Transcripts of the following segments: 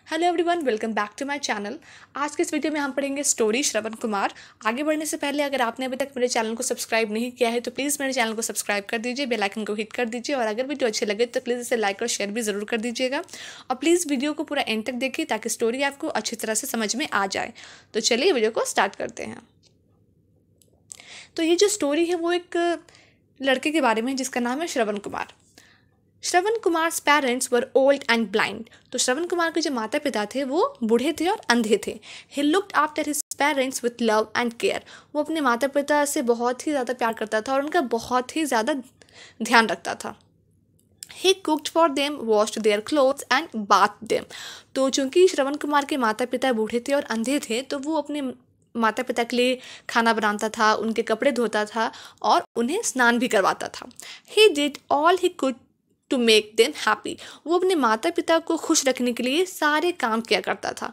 Hello everyone, welcome back to my channel. आज के इस वीडियो में हम पढ़ेंगे स्टोरी श्रवण कुमार। आगे बढ़ने से पहले अगर आपने अभी तक मेरे चैनल को सब्सक्राइब नहीं किया है तो प्लीज़ मेरे चैनल को सब्सक्राइब कर दीजिए, बेल आइकन को हिट कर दीजिए और अगर वीडियो अच्छे लगे तो प्लीज़ इसे लाइक और शेयर भी ज़रूर कर दीजिएगा। और प्लीज़ वीडियो को पूरा एंड तक देखिए ताकि स्टोरी आपको अच्छी तरह से समझ में आ जाए। तो चलिए वीडियो को स्टार्ट करते हैं। तो ये जो स्टोरी है वो एक लड़के के बारे में है जिसका नाम है Shravan Kumar. Shravan Kumar parents were old and blind. तो श्रवण कुमार के जो माता पिता थे वो बूढ़े थे और अंधे थे। He looked after his parents with love and care. वो अपने माता पिता से बहुत ही ज़्यादा प्यार करता था और उनका बहुत ही ज़्यादा ध्यान रखता था। He cooked for them, washed their clothes and bath them. तो चूंकि श्रवण कुमार के माता पिता बूढ़े थे और अंधे थे तो वो अपने माता पिता के लिए खाना बनाता था, उनके कपड़े धोता था और उन्हें स्नान भी करवाता था। He did all he could to make them happy. वो अपने माता पिता को खुश रखने के लिए सारे काम किया करता था।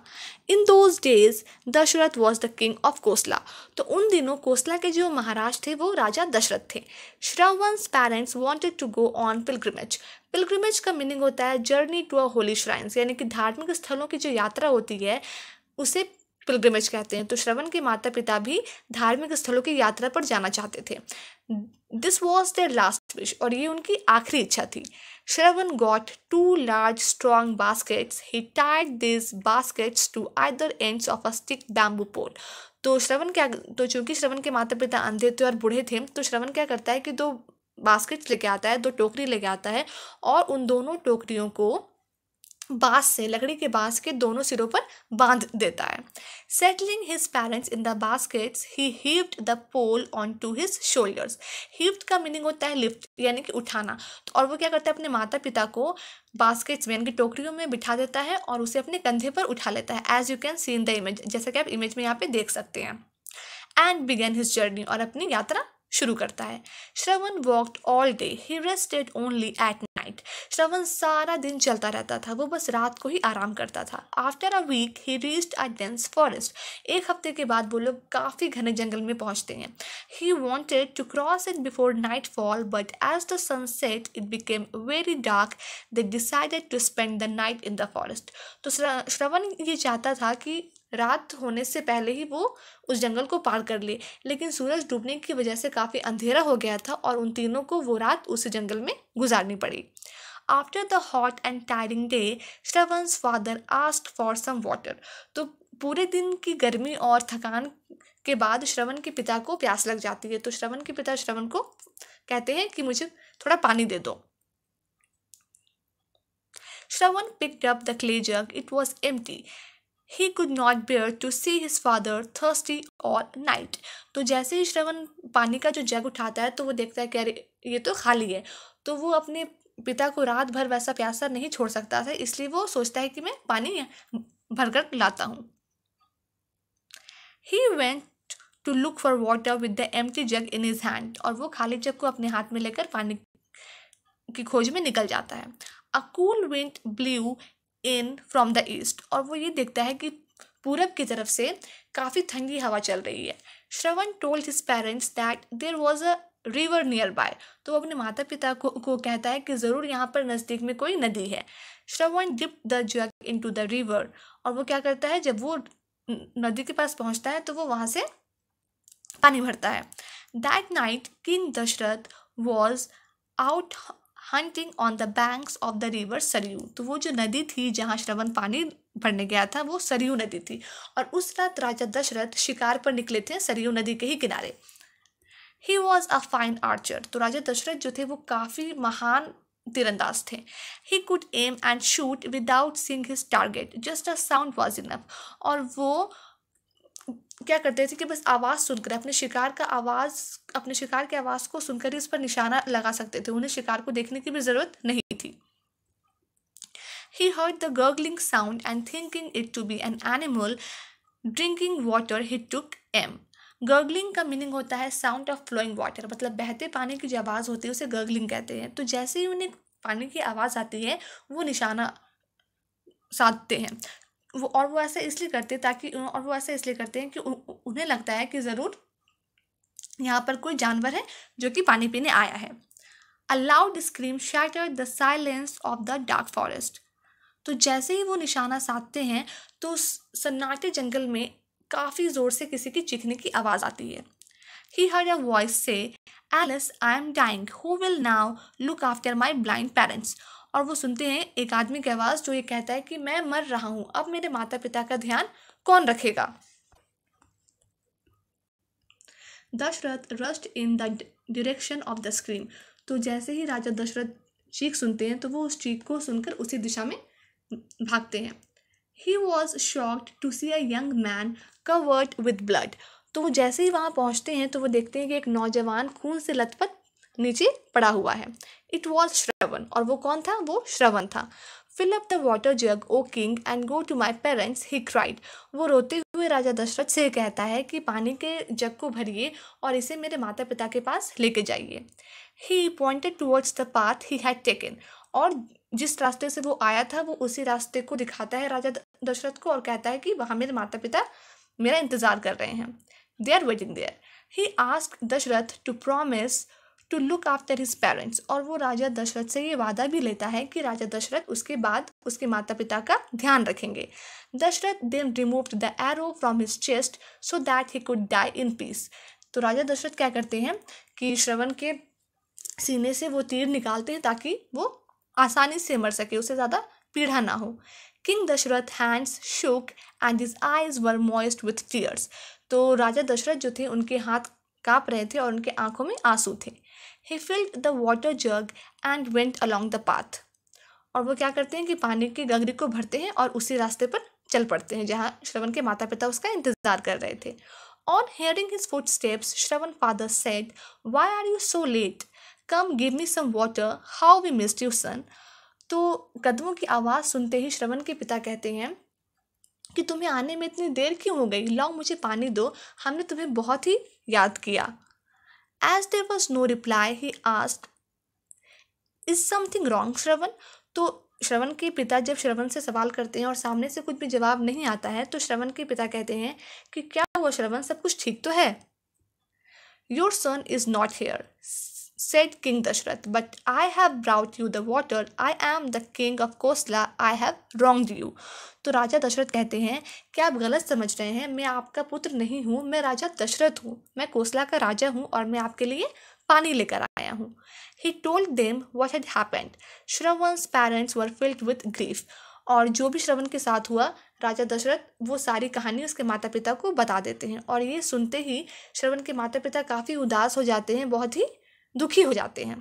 In those days Dasharath was the king of Kosala. तो उन दिनों कोसला के जो महाराज थे वो राजा दशरथ थे। Shravan's parents wanted to go on pilgrimage. Pilgrimage का मीनिंग होता है journey to a holy shrines, यानी कि धार्मिक स्थलों की जो यात्रा होती है उसे पिलग्रिमेज कहते हैं। तो श्रवण के माता पिता भी धार्मिक स्थलों की यात्रा पर जाना चाहते थे। This was their last wish, और ये उनकी आखिरी इच्छा थी। Shravan got 2 large strong baskets. He tied these baskets to either ends of a stick bamboo pole. तो चूंकि श्रवण के माता पिता अंधे थे और बूढ़े थे तो श्रवण क्या करता है कि 2 बास्केट्स लेके आता है, 2 टोकरी लेके आता है और उन दोनों टोकरियों को बांस से, लकड़ी के बांस के दोनों सिरों पर बांध देता है। Settling his parents in the baskets he heaved the pole on to his shoulders. Heaved का मीनिंग होता है लिफ्ट, यानी कि उठाना। तो और वो क्या करता है, अपने माता पिता को बास्केट्स में यानी कि टोकरियों में बिठा देता है और उसे अपने कंधे पर उठा लेता है। As you can see in the image, जैसा कि आप इमेज में यहाँ पे देख सकते हैं। एंड बिगन हिज जर्नी, और अपनी यात्रा शुरू करता है। Shravan walked all day, he rested only at night. Shravan सारा दिन चलता रहता था, वो बस रात को ही आराम करता था। After a week he reached a dense forest. एक हफ्ते के बाद वो लोग काफ़ी घने जंगल में पहुंचते हैं। He wanted to cross it before night fall but as the sun set it became very dark. They decided to spend the night in the forest. तो श्रवण ये चाहता था कि रात होने से पहले ही वो उस जंगल को पार कर ले, लेकिन सूरज डूबने की वजह से काफ़ी अंधेरा हो गया था और उन तीनों को वो रात उस जंगल में गुजारनी पड़ी। After the hot and tiring day Shravan's father asked for some water. तो पूरे दिन की गर्मी और थकान के बाद श्रवण के पिता को प्यास लग जाती है। तो श्रवण के पिता श्रवण को कहते हैं कि मुझे थोड़ा पानी दे दो। श्रवण picked up the clay jug. It was empty. He could not bear to see his father thirsty all night. तो जैसे ही श्रवण पानी का जो जग उठाता है तो वो देखता है कि अरे ये तो खाली है। तो वो अपने पिता को रात भर वैसा प्यासा नहीं छोड़ सकता था, इसलिए वो सोचता है कि मैं पानी भरकर लाता हूँ। He went to look for water with the empty jug in his hand. और वो खाली जग को अपने हाथ में लेकर पानी की खोज में निकल जाता है। A cool wind blew in from the east. और वो ये देखता है कि पूरब की तरफ से काफ़ी ठंडी हवा चल रही है। श्रवण told his parents that there was a river nearby. तो वो अपने माता पिता को कहता है कि ज़रूर यहाँ पर नज़दीक में कोई नदी है। श्रवण dipped the jug into the river. और वो क्या करता है, जब वो नदी के पास पहुँचता है तो वो वहाँ से पानी भरता है। That night King Dashrath was out hunting on the banks of the river Saryu. तो वो जो नदी थी जहाँ श्रवण पानी भरने गया था वो सरयू नदी थी और उस रात राजा दशरथ शिकार पर निकले थे सरयू नदी के ही किनारे। He was a fine Archer. तो राजा दशरथ जो थे वो काफ़ी महान तीरंदाज थे। He could aim and shoot without seeing his target, just a sound was enough. और वो क्या करते थे कि बस आवाज़ सुनकर अपने शिकार के आवाज़ को सुनकर ही उस पर निशाना लगा सकते थे, उन्हें शिकार को देखने की भी ज़रूरत नहीं थी। He heard the gurgling sound and thinking it to be an animal drinking water, he took aim. Gargling का मीनिंग होता है साउंड ऑफ फ्लोइंग वाटर, मतलब बहते पानी की जो आवाज़ होती है उसे गर्गलिंग कहते हैं। तो जैसे ही उन्हें पानी की आवाज़ आती है वो निशाना साधते हैं। वो ऐसा इसलिए करते हैं कि उन्हें लगता है कि ज़रूर यहाँ पर कोई जानवर है जो कि पानी पीने आया है। A loud scream shattered the silence of the dark forest. तो जैसे ही वो निशाना साधते हैं तो उस सन्नाटे जंगल में काफ़ी ज़ोर से किसी की चीखने की आवाज़ आती है। He heard a voice say, Alice, I am dying. Who will now look after my blind parents? और वो सुनते हैं एक आदमी की आवाज़ जो ये कहता है कि मैं मर रहा हूँ, अब मेरे माता पिता का ध्यान कौन रखेगा? Dasharath rushed in the direction of the scream. तो जैसे ही राजा दशरथ चीख सुनते हैं तो वो उस चीख को सुनकर उसी दिशा में भागते हैं। He was shocked to see a young man covered with blood. तो वो जैसे ही वहाँ पहुँचते हैं तो वो देखते हैं कि एक नौजवान खून से लथपथ नीचे पड़ा हुआ है। It was श्रवण, और वो कौन था? वो श्रवण था। Fill up the water jug, O king, and go to my parents, he cried. वो रोते हुए राजा दशरथ से कहता है कि पानी के जग को भरिए और इसे मेरे माता पिता के पास लेके जाइए। He pointed towards the path he had taken. और जिस रास्ते से वो आया था वो उसी रास्ते को दिखाता है राजा दशरथ को और कहता है कि वहाँ मेरे माता पिता मेरा इंतजार कर रहे हैं। They are waiting there. He asked Dasharath to promise to look after his parents. और वो राजा दशरथ से ये वादा भी लेता है कि राजा दशरथ उसके बाद उसके माता पिता का ध्यान रखेंगे। Dasharath then removed the arrow from his chest so that he could die in peace. तो राजा दशरथ क्या करते हैं कि श्रवण के सीने से वो तीर निकालते हैं ताकि वो आसानी से मर सके, उसे ज़्यादा पीड़ा ना हो। King Dasharath hands shook and his eyes were moist with tears. तो राजा दशरथ जो थे उनके हाथ काँप रहे थे और उनके आंखों में आंसू थे। He filled the water jug and went along the path. और वो क्या करते हैं कि पानी की गगरी को भरते हैं और उसी रास्ते पर चल पड़ते हैं जहाँ श्रवण के माता पिता उसका इंतजार कर रहे थे। On hearing his footsteps, Shravan father said, "Why are you so late? Come give me some water. How we missed you, son." तो कदमों की आवाज़ सुनते ही श्रवण के पिता कहते हैं कि तुम्हें आने में इतनी देर क्यों हो गई? लाओ मुझे पानी दो, हमने तुम्हें बहुत ही याद किया। As there was no reply, he asked, "Is something wrong, श्रवण?" तो श्रवण के पिता जब श्रवण से सवाल करते हैं और सामने से कुछ भी जवाब नहीं आता है तो श्रवण के पिता कहते हैं कि क्या हुआ श्रवण, सब कुछ ठीक तो है? Your son is not here, said King Dashrath, but I have brought you the water. I am the king of Kosla. I have wronged you. तो राजा दशरथ कहते हैं कि आप गलत समझ रहे हैं, मैं आपका पुत्र नहीं हूँ, मैं राजा दशरथ हूँ, मैं कोसला का राजा हूँ और मैं आपके लिए पानी लेकर आया हूँ। He told them what had happened. Shravan's parents were filled with grief. और जो भी श्रवण के साथ हुआ राजा दशरथ वो सारी कहानी उसके माता पिता को बता देते हैं और ये सुनते ही श्रवण के माता पिता काफ़ी उदास हो जाते हैं, बहुत ही दुखी हो जाते हैं।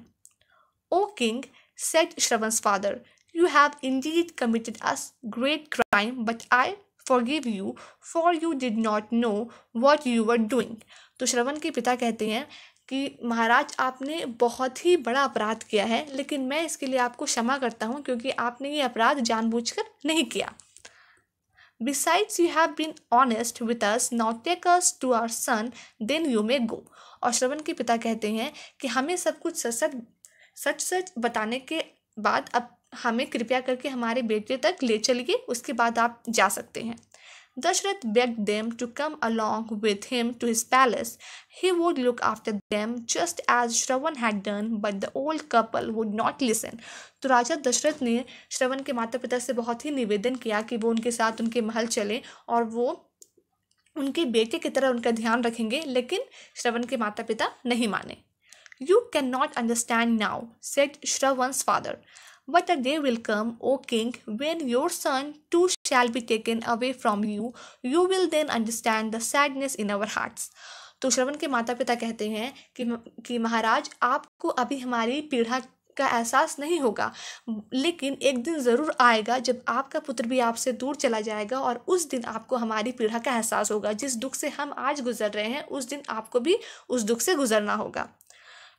O king, said Shravan's father, you have indeed committed a great crime, but I forgive you, for you did not know what you were doing. तो श्रवण के पिता कहते हैं कि महाराज आपने बहुत ही बड़ा अपराध किया है, लेकिन मैं इसके लिए आपको क्षमा करता हूँ क्योंकि आपने ये अपराध जानबूझकर नहीं किया। Besides, you have been honest with us. Now take us to our son, then you may go. और श्रवण के पिता कहते हैं कि हमें सब कुछ सच सच बताने के बाद अब हमें कृपया करके हमारे बेटे तक ले चलिए, उसके बाद आप जा सकते हैं। Dashrath begged them to come along with him to his palace. He would look after them just as Shravan had done, but the old couple would not listen. तो राजा दशरथ ने श्रवण के माता पिता से बहुत ही निवेदन किया कि वो उनके साथ उनके महल चले और वो उनके बेटे की तरह उनका ध्यान रखेंगे, लेकिन श्रवण के माता पिता नहीं माने। You cannot understand now, said Shravan's father. But a day will come, O king, when your son too shall be taken away from you. You will then understand the sadness in our hearts. तो श्रवण के माता पिता कहते हैं कि महाराज आपको अभी हमारी पीड़ा का एहसास नहीं होगा, लेकिन एक दिन ज़रूर आएगा जब आपका पुत्र भी आपसे दूर चला जाएगा और उस दिन आपको हमारी पीड़ा का एहसास होगा। जिस दुख से हम आज गुजर रहे हैं उस दिन आपको भी उस दुख से गुजरना होगा।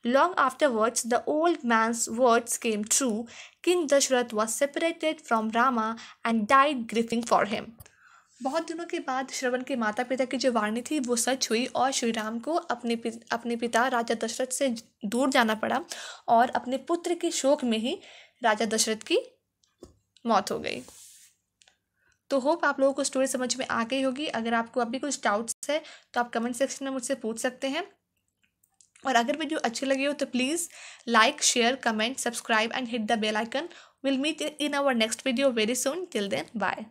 Long afterwards, the old man's words came true. King Dashrath was separated from Rama and died grieving for him. बहुत दिनों के बाद श्रवण के माता पिता की जो वाणी थी वो सच हुई और श्री राम को अपने पिता राजा दशरथ से दूर जाना पड़ा और अपने पुत्र के शोक में ही राजा दशरथ की मौत हो गई। तो होप आप लोगों को स्टोरी समझ में आ गई होगी। अगर आपको अभी कुछ डाउट्स है तो आप कमेंट सेक्शन में मुझसे पूछ सकते हैं और अगर वीडियो अच्छी लगी हो तो please like, share, comment, subscribe and hit the bell icon We'll meet in our next video very soon. Till then, bye.